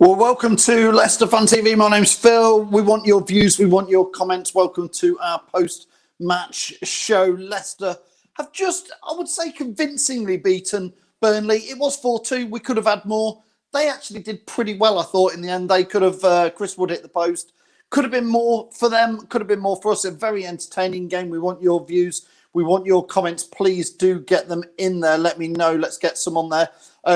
Well, welcome to Leicester Fan TV. My name's Phil. We want your views. We want your comments. Welcome to our post-match show. Leicester have just, I would say, convincingly beaten Burnley. It was 4-2. We could have had more. They actually did pretty well, I thought, in the end. They could have, Chris Wood hit the post. Could have been more for them. Could have been more for us. A very entertaining game. We want your views. We want your comments. Please do get them in there. Let me know. Let's get some on there.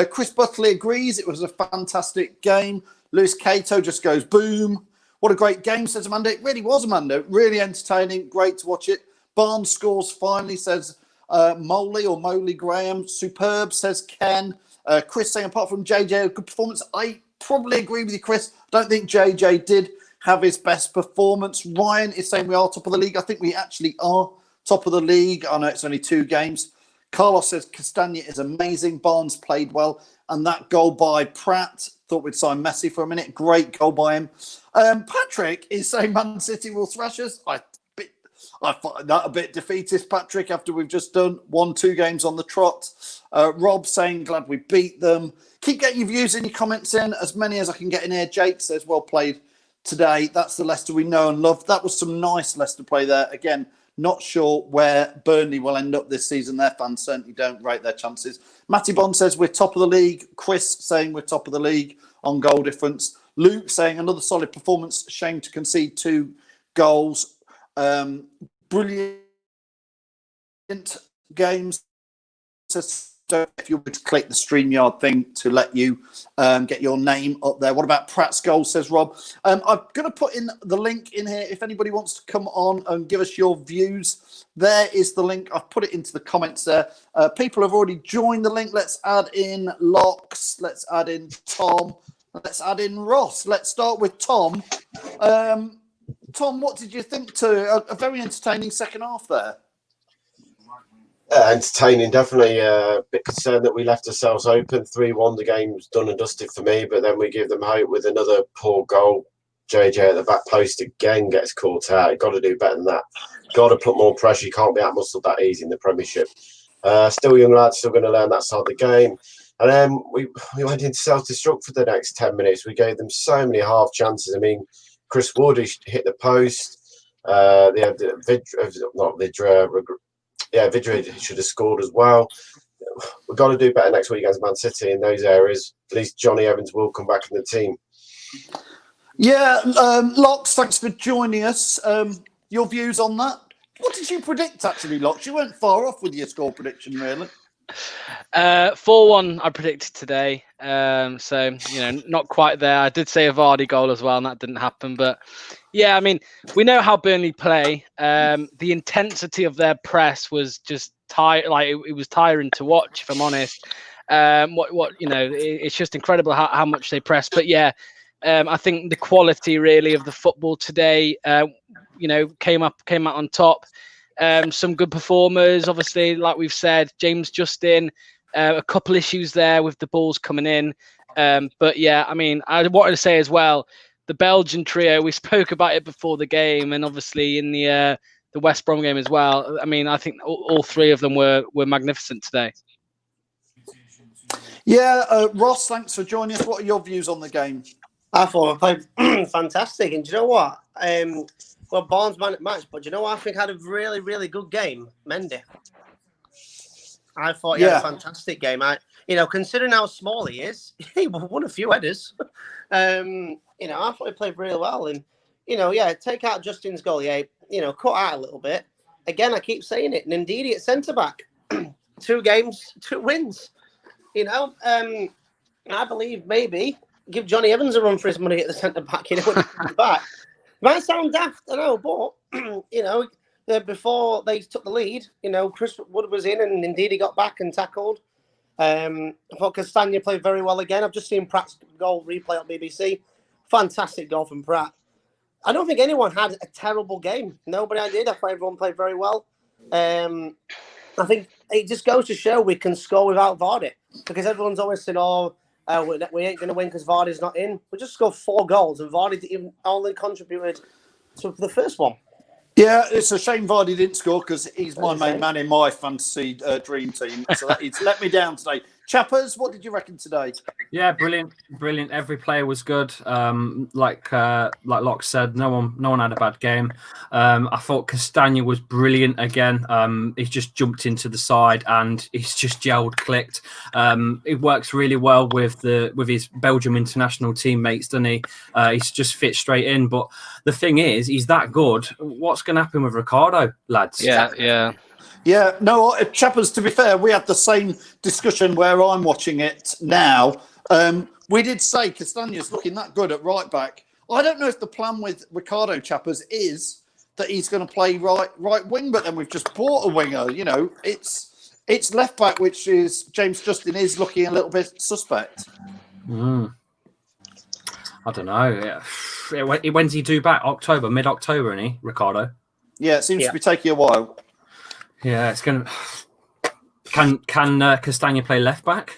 Chris Buckley agrees. It was a fantastic game. Lewis Cato just goes, boom. What a great game, says Amanda. It really was, Amanda. Really entertaining. Great to watch it. Barnes scores finally, says Moley Graham. Superb, says Ken. Chris saying, apart from JJ, a good performance. I probably agree with you, Chris. I don't think JJ did have his best performance. Ryan is saying we are top of the league. I think we actually are top of the league. I know it's only 2 games. Carlos says Castagna is amazing. Barnes played well. And that goal by Pratt, thought we'd sign Messi for a minute. Great goal by him. Patrick is saying Man City will thrash us. I find that a bit defeatist, Patrick, after we've just done 1-2 games on the trot. Rob saying glad we beat them. Keep getting your views and your comments in, as many as I can get in here. Jake says well played today. That's the Leicester we know and love. That was some nice Leicester play there. Again, not sure where Burnley will end up this season. Their fans certainly don't rate their chances. Matty Bond says we're top of the league. Chris saying we're top of the league on goal difference. Luke saying another solid performance. Shame to concede 2 goals. Brilliant games. Says if you were to click the StreamYard thing to let you get your name up there. What about Pratt's goal, says Rob. I'm going to put in the link in here if anybody wants to come on and give us your views. There is the link. I've put it into the comments there. People have already joined the link. Let's add in Locks. Let's add in Tom. Let's add in Ross. Let's start with Tom. Tom, what did you think to a very entertaining second half there? Entertaining, definitely. A bit concerned that we left ourselves open. 3-1, the game was done and dusted for me, but then we give them hope with another poor goal. JJ at the back post again gets caught out. You've got to do better than that. Got to put more pressure. You can't be out-muscled that easy in the Premiership. Still young lads, still going to learn that side of the game. And then we went into self-destruct for the next 10 minutes. We gave them so many half chances. I mean, Chris Wood, he hit the post. They had Vidra should have scored as well. We've got to do better next week against Man City in those areas. At least Johnny Evans will come back in the team. Yeah, Locks, thanks for joining us. Your views on that? What did you predict, actually, Locks? You weren't far off with your score prediction, really. 4-1 I predicted today. So, not quite there. I did say a Vardy goal as well, and that didn't happen. But, yeah, I mean, we know how Burnley play. The intensity of their press was just it was tiring to watch, if I'm honest. It's just incredible how much they press. But, yeah, I think the quality, really, of the football today, came out on top. Some good performers, obviously, like we've said, James Justin, a couple issues there with the balls coming in. But yeah, I mean, I wanted to say as well, the Belgian trio, we spoke about it before the game and obviously in the West Brom game as well. I mean, I think all 3 of them were magnificent today. Yeah, Ross, thanks for joining us. What are your views on the game? I thought I played fantastic. And do you know what? Well, Barnes man at match, but do you know what I think had a really, really good game? Mendy. I thought he had a fantastic game. Considering how small he is, he won a few headers. I thought he played really well. And, take out Justin's goal, cut out a little bit. Again, I keep saying it. And indeed, at centre-back, 2 games, 2 wins. I believe maybe give Johnny Evans a run for his money at the centre-back, when he comes back. Might sound daft, I know, but, before they took the lead, Chris Wood was in and indeed he got back and tackled. I thought Castagna played very well again. I've just seen Pratt's goal replay on BBC. Fantastic goal from Pratt. I don't think anyone had a terrible game. Nobody did. I thought everyone played very well. I think it just goes to show we can score without Vardy because everyone's always saying, we ain't going to win because Vardy's not in. We just scored 4 goals and Vardy only contributed to the first one. Yeah, it's a shame Vardy didn't score because he's my main man in my fantasy dream team. So he's let me down today. Chappers, what did you reckon today? Yeah, brilliant. Every player was good. Like Locke said, no one had a bad game. I thought Castagna was brilliant again. He's just jumped into the side and he's just gelled, clicked. It works really well with his Belgium international teammates, doesn't he? He's just fit straight in. But the thing is, he's that good. What's going to happen with Ricardo, lads? Yeah, no, Chappers, to be fair, we had the same discussion where I'm watching it now. We did say Castagna's looking that good at right back. I don't know if the plan with Ricardo, Chappers, is that he's going to play right wing, but then we've just bought a winger. You know, it's left back, which is James Justin is looking a little bit suspect. I don't know. Yeah. When's he due back? Mid-October, isn't he, Ricardo? Yeah, it seems to be taking a while. Yeah, it's going to... Can Castagna play left back?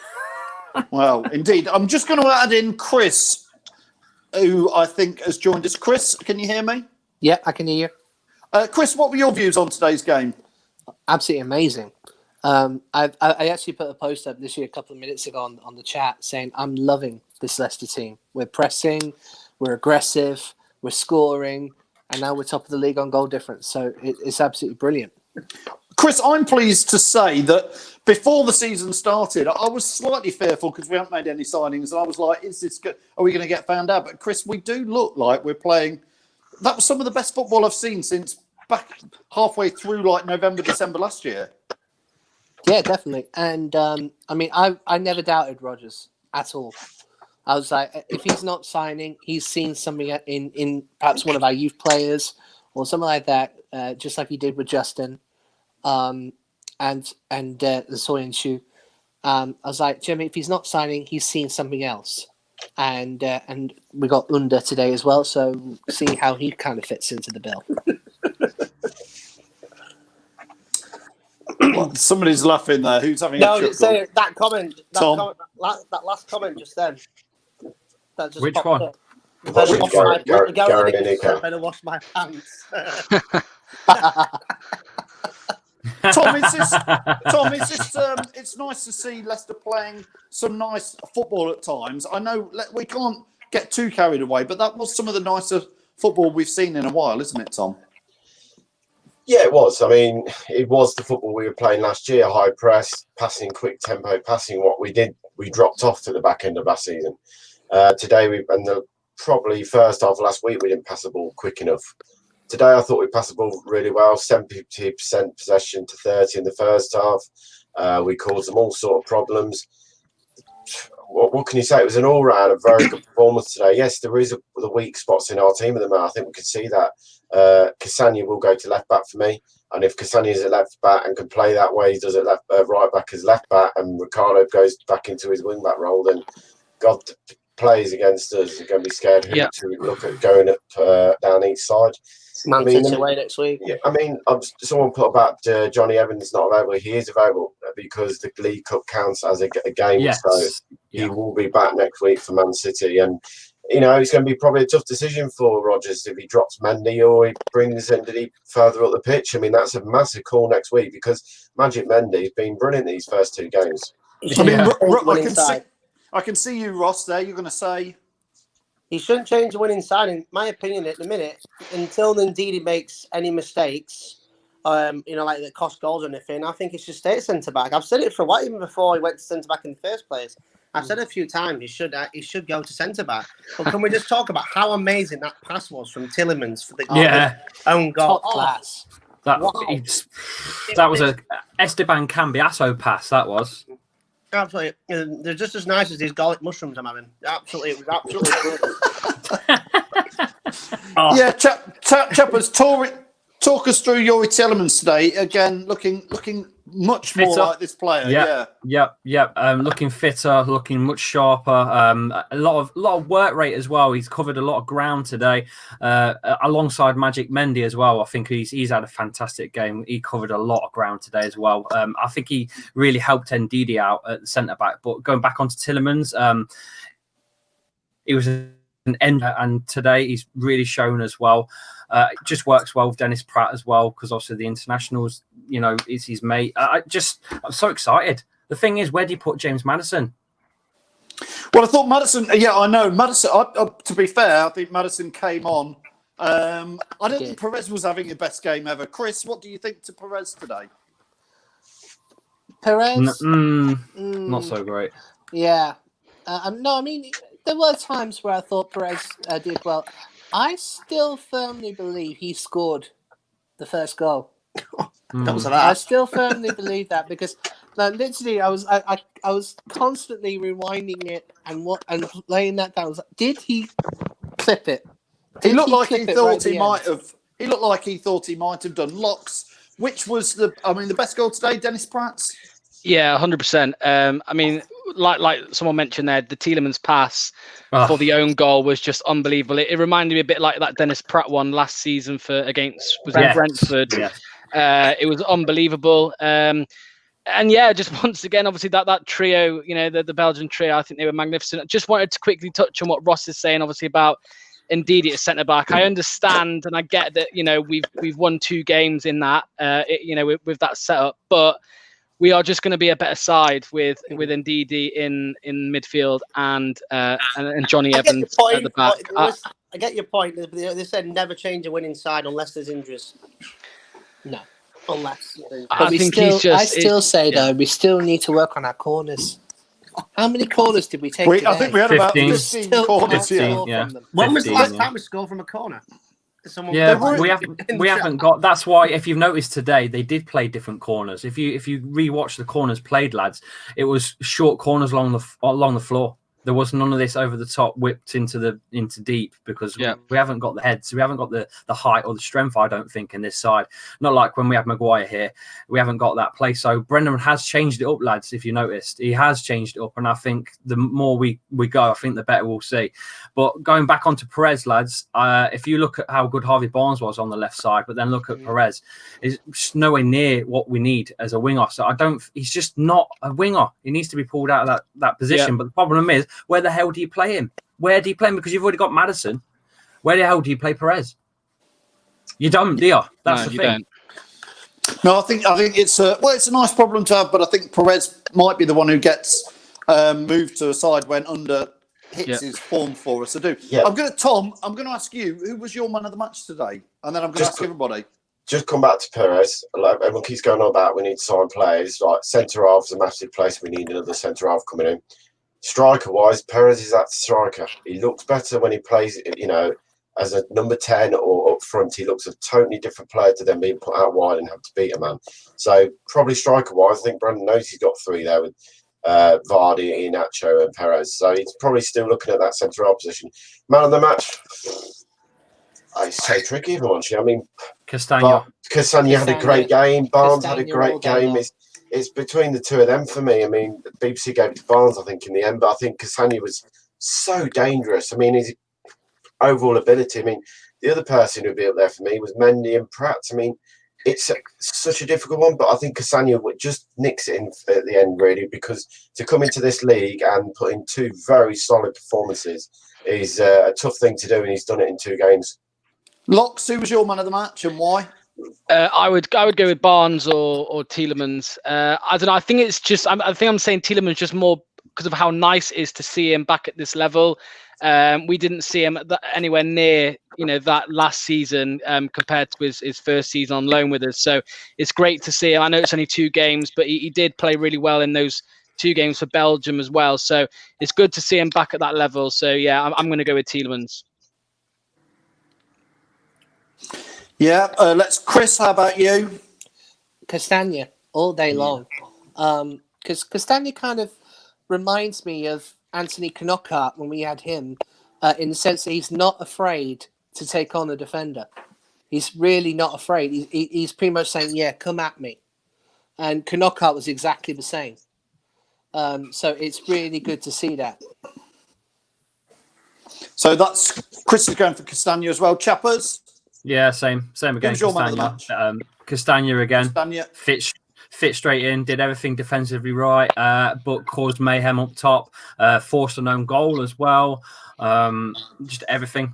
Well, indeed. I'm just going to add in Chris, who I think has joined us. Chris, can you hear me? Yeah, I can hear you. Chris, what were your views on today's game? Absolutely amazing. I actually put a post up literally a couple of minutes ago on the chat saying I'm loving this Leicester team. We're pressing, we're aggressive, we're scoring, and now we're top of the league on goal difference. So it's absolutely brilliant. Chris, I'm pleased to say that before the season started, I was slightly fearful because we haven't made any signings. And I was like, is this good? Are we going to get found out? But Chris, we do look like we're playing. That was some of the best football I've seen since back halfway through like November, December last year. Yeah, definitely. And I mean, I never doubted Rodgers at all. I was like, if he's not signing, he's seen something in perhaps one of our youth players or something like that, just like he did with Justin. And the Soyuncu. I was like, Jimmy, if he's not signing, he's seen something else. And we got Under today as well, so seeing how he kind of fits into the bill. Well, somebody's laughing there. Who's having a chuckle? No, that comment. Tom? That last comment just then. That just Which one? up. Better wash my pants. Tom, it's nice to see Leicester playing some nice football at times. I know we can't get too carried away, but that was some of the nicer football we've seen in a while, isn't it, Tom? Yeah, it was. I mean, it was the football we were playing last year, high press, passing, quick tempo, passing. What we did, we dropped off at the back end of last season. Today, probably first half of last week, we didn't pass the ball quick enough. Today, I thought we passed the ball really well, 70% possession to 30 in the first half. We caused them all sort of problems. What can you say? It was an all-round, a very good performance today. Yes, there is the weak spots in our team at the moment. I think we can see that. Castagna will go to left back for me. And if Castagna is at left back and can play that way, he does it right back as left back, and Ricardo goes back into his wing back role, then God plays against us are going to be scared who to look at going up down each side. Man City away next week. Yeah, I mean, someone put about Johnny Evans not available. He is available because the League Cup counts as a game, yes. So he will be back next week for Man City. And you know, it's going to be probably a tough decision for Rodgers if he drops Mendy or he brings Mendy further up the pitch. I mean, that's a massive call next week because Magic Mendy has been brilliant these first two games. I mean, I can see you, Ross, there. You're going to say... He shouldn't change the winning side, in my opinion, at the minute, until indeed he makes any mistakes, like that cost goals or anything. I think he should stay at centre-back. I've said it for a while, even before he went to centre-back in the first place. I've said it a few times, he should go to centre-back. But can we just talk about how amazing that pass was from Tillemans for the own goal? Top class. That was a Esteban Cambiasso pass, that was. Absolutely. They're just as nice as these garlic mushrooms I'm having. Absolutely. It was absolutely good. Yeah, Chappers, talk us through Youri Tillemans today. Again, looking much fitter. More like this player. Yeah. Looking fitter, looking much sharper. A lot of work rate as well. He's covered a lot of ground today, alongside Magic Mendy as well. I think he's had a fantastic game. He covered a lot of ground today as well. I think he really helped Ndidi out at the centre back. But going back onto Tillemans, he was an ender, and today he's really shown as well. It just works well with Dennis Pratt as well, because obviously the internationals, is his mate. I'm so excited. The thing is, where do you put James Maddison? Well, I thought Maddison. Yeah, I know Maddison. To be fair, I think Maddison came on. I don't think Perez was having the best game ever. Chris, what do you think to Perez today? Perez, Not so great. Yeah. No, I mean, there were times where I thought Perez did well. I still firmly believe he scored the first goal. I still firmly believe that because literally I was constantly rewinding it and laying that down. I was like, did he clip it? He looked like he thought he might have. He looked like he thought he might have done. Locks, which was the best goal today, Dennis Pratt's. Yeah, 100%. I mean, like someone mentioned there, the Tielemans pass for the own goal was just unbelievable. It reminded me a bit like that Dennis Pratt one last season against Brentford. Yeah. It was unbelievable. And yeah, just once again, obviously that trio, the Belgian trio, I think they were magnificent. I just wanted to quickly touch on what Ross is saying, obviously about Ndidi at centre back. I understand and I get that we've won 2 games in that with that setup, but we are just going to be a better side with Ndidi in midfield and Johnny Evans at the back. I get your point. They said never change a winning side unless there's injuries. No, unless. I still say though, we still need to work on our corners. How many corners did we take today? I think we had 15. about 15 corners. Yeah. When was the last time we scored from a corner? We haven't got. That's why, if you've noticed today, they did play different corners. If you rewatch the corners played, lads, it was short corners along the floor. There was none of this over the top whipped into deep because we haven't got the heads. We haven't got the height or the strength, I don't think, in this side. Not like when we had Maguire here. We haven't got that play. So Brendan has changed it up, lads, if you noticed. He has changed it up. And I think the more we go, I think the better we'll see. But going back onto Perez, lads, if you look at how good Harvey Barnes was on the left side, but then look at Perez, he's nowhere near what we need as a winger. So he's just not a winger. He needs to be pulled out of that position. Yeah. But the problem is, where the hell do you play him? Where do you play him? Because you've already got Maddison. Where the hell do you play Perez? You don't, do you? That's the thing. Don't. No, I think it's a nice problem to have, but I think Perez might be the one who gets moved to a side when under hits his form for us to do. Yeah. I'm going to ask you, who was your man of the match today? And then I'm going to ask everybody. Just come back to Perez. Like everyone keeps going on about we need to sign players. Like centre half's a massive place. We need another centre half coming in. Striker-wise, Perez is that striker. He looks better when he plays, as a number 10 or up front. He looks a totally different player to them being put out wide and have to beat a man. So probably striker-wise, I think Brendan knows he's got 3 there with Vardy, Iheanacho and Perez. So he's probably still looking at that centre-half position. Man of the match, it's so tricky, everyone. I mean, Castagna had a great game. Barnes had a great game. It's between the 2 of them for me. I mean, BBC gave it to Barnes, I think, in the end, but I think Castagna was so dangerous. I mean, his overall ability. I mean, the other person who'd be up there for me was Mendy and Pratt. I mean, it's such a difficult one, but I think Castagna just nicks it in at the end, really, because to come into this league and put in 2 very solid performances is a tough thing to do, and he's done it in 2 games. Locks, who was your man of the match and why? I would go with Barnes or Tielemans. I don't know. I think it's just. I think I'm saying Tielemans just more because of how nice it is to see him back at this level. We didn't see him anywhere near that last season compared to his first season on loan with us. So it's great to see him. I know it's only 2 games, but he did play really well in those 2 games for Belgium as well. So it's good to see him back at that level. So yeah, I'm going to go with Tielemans. Yeah, Chris, how about you? Castagna all day long. Because Castagna kind of reminds me of Anthony Knockaert when we had him, in the sense that he's not afraid to take on a defender. He's really not afraid. He's pretty much saying, yeah, come at me. And Knockaert was exactly the same. So it's really good to see that. So that's Chris is going for Castagna as well. Chappers? Yeah, same again. Who's your man of the match? Castagna again. Castagna. Fit straight in, did everything defensively right, but caused mayhem up top, forced an own goal as well. Just everything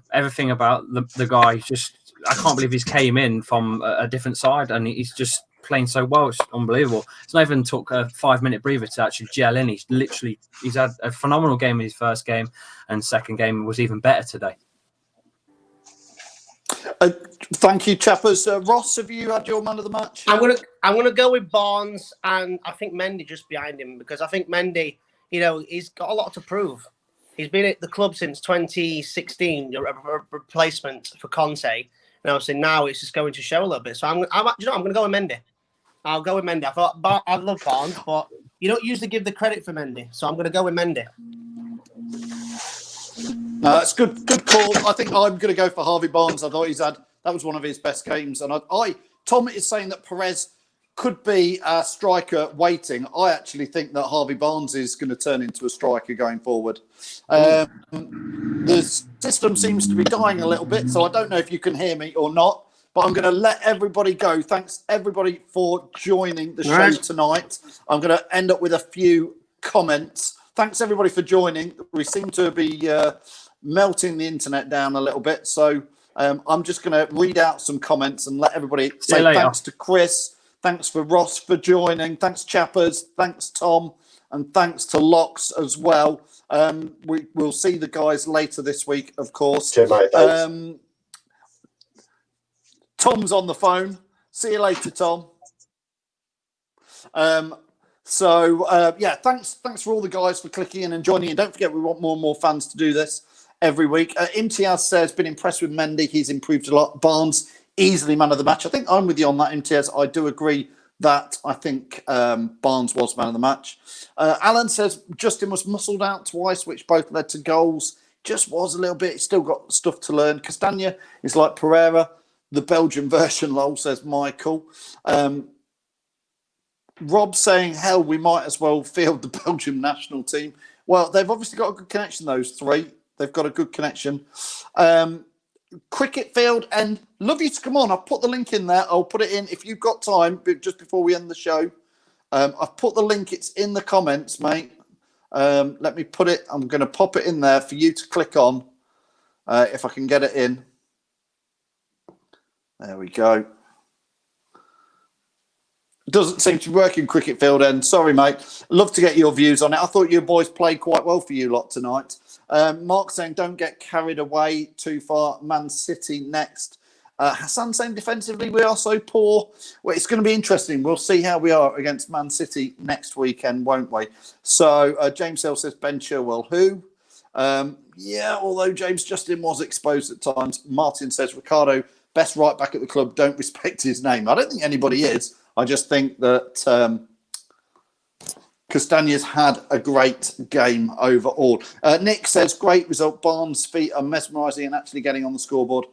about the guy. Just I can't believe he's came in from a different side, and he's just playing so well. It's unbelievable. It's not even took a 5-minute breather to actually gel in. He's had a phenomenal game in his first game, and second game was even better today. Thank you, chappers. Ross, have you had your man of the match? I'm gonna go with Barnes, and I think Mendy just behind him, because I think Mendy, he's got a lot to prove. He's been at the club since 2016, a replacement for Conte, and obviously now it's just going to show a little bit. So I'm going to go with Mendy. I'll go with Mendy. I love Barnes, but you don't usually give the credit for Mendy, so I'm going to go with Mendy. No, that's good call. I think I'm going to go for Harvey Barnes. I thought that was one of his best games. And Tom is saying that Perez could be a striker waiting. I actually think that Harvey Barnes is going to turn into a striker going forward. The system seems to be dying a little bit, so I don't know if you can hear me or not, but I'm going to let everybody go. Thanks, everybody, for joining the show tonight. I'm going to end up with a few comments. Thanks, everybody, for joining. We seem to be melting the internet down a little bit, so I'm just going to read out some comments and let everybody say thanks to Chris, thanks for Ross for joining, thanks Chappers, thanks Tom, and thanks to Locks as well. We'll see the guys later this week, of course. Cheers, mate, thanks. Tom's on the phone. See you later, Tom. Thanks for all the guys for clicking in and joining in. Don't forget, we want more and more fans to do this every week. Imtiaz says, been impressed with Mendy. He's improved a lot. Barnes, easily man of the match. I think I'm with you on that, Imtiaz. I do agree that I think Barnes was man of the match. Alan says, Justin was muscled out twice, which both led to goals. Just was a little bit. He's still got stuff to learn. Castagna is like Pereira, the Belgian version, lol, says Michael. Rob saying, hell, we might as well field the Belgium national team. Well, they've obviously got a good connection, those three. They've got a good connection. Cricket field, and love you to come on. I've put the link in there. I'll put it in if you've got time, just before we end the show. I've put the link. It's in the comments, mate. Let me put it. I'm going to pop it in there for you to click on if I can get it in. There we go. Doesn't seem to work in cricket field end. Sorry, mate. Love to get your views on it. I thought your boys played quite well for you lot tonight. Mark saying, don't get carried away too far. Man City next. Hassan saying, defensively, we are so poor. Well, it's going to be interesting. We'll see how we are against Man City next weekend, won't we? So James Hill says, Ben Chilwell, who? Although James Justin was exposed at times. Martin says, Ricardo, best right back at the club. Don't respect his name. I don't think anybody is. I just think that Castagna's had a great game overall. Nick says, great result. Barnes' feet are mesmerising and actually getting on the scoreboard.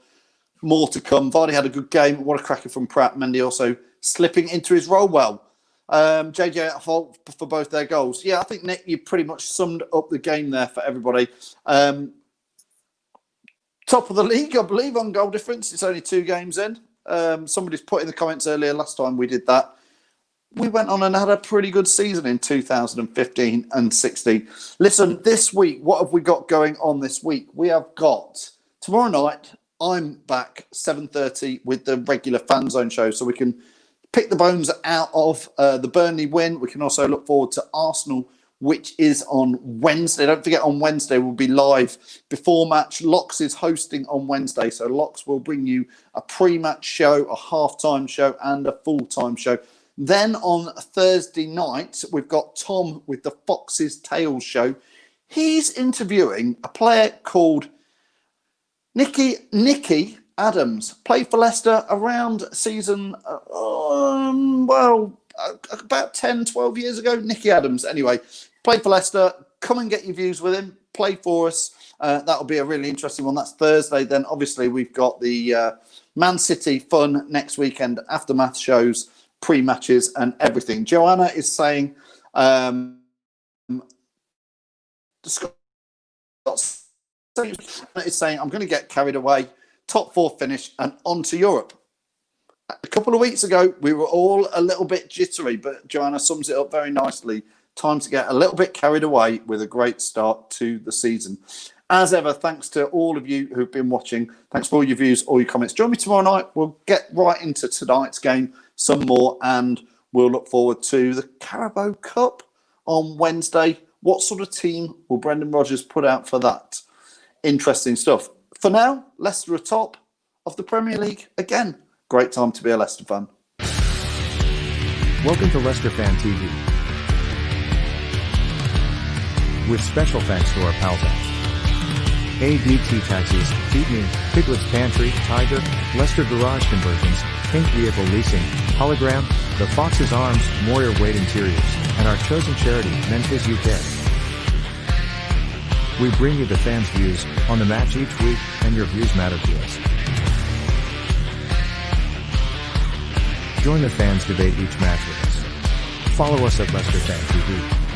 More to come. Vardy had a good game. What a cracker from Pratt. Mendy also slipping into his role well. JJ at fault for both their goals. Yeah, I think, Nick, you pretty much summed up the game there for everybody. Top of the league, I believe, on goal difference. It's only 2 games in. Somebody's put in the comments earlier, last time we did that, we went on and had a pretty good season in 2015 and 16. Listen, this week, what have we got going on this week? We have got, tomorrow night, I'm back 7:30 with the regular Fan Zone show, so we can pick the bones out of the Burnley win. We can also look forward to Arsenal, which is on Wednesday. Don't forget, on Wednesday we'll be live before match. Locks is hosting on Wednesday, so Locks will bring you a pre-match show, a half-time show, and a full-time show. Then on Thursday night, we've got Tom with the Fox's Tales show. He's interviewing a player called Nicky Adams. Played for Leicester around season, about 10, 12 years ago. Nicky Adams, anyway. Played for Leicester. Come and get your views with him. Play for us. That'll be a really interesting one. That's Thursday. Then, obviously, we've got the Man City fun next weekend, aftermath shows, pre-matches and everything. Joanna is saying, Scott is saying, I'm going to get carried away. Top 4 finish and on to Europe. A couple of weeks ago, we were all a little bit jittery, but Joanna sums it up very nicely. Time to get a little bit carried away with a great start to the season. As ever, thanks to all of you who've been watching. Thanks for all your views, all your comments. Join me tomorrow night. We'll get right into tonight's game. some more, and we'll look forward to the Carabao Cup on Wednesday. What sort of team will Brendan Rodgers put out for that? Interesting stuff. For now, Leicester are top of the Premier League. Again, great time to be a Leicester fan. Welcome to Leicester Fan TV. With special thanks to our pal bank. ADT Taxis, Feed Me, Piglet's Pantry, Tiger, Leicester Garage Conversions, Pink Vehicle Leasing, Hologram, The Fox's Arms, Moyer Wade Interiors, and our chosen charity, Mentis UK. We bring you the fans' views on the match each week, and your views matter to us. Join the fans' debate each match with us. Follow us at Leicester Fan TV.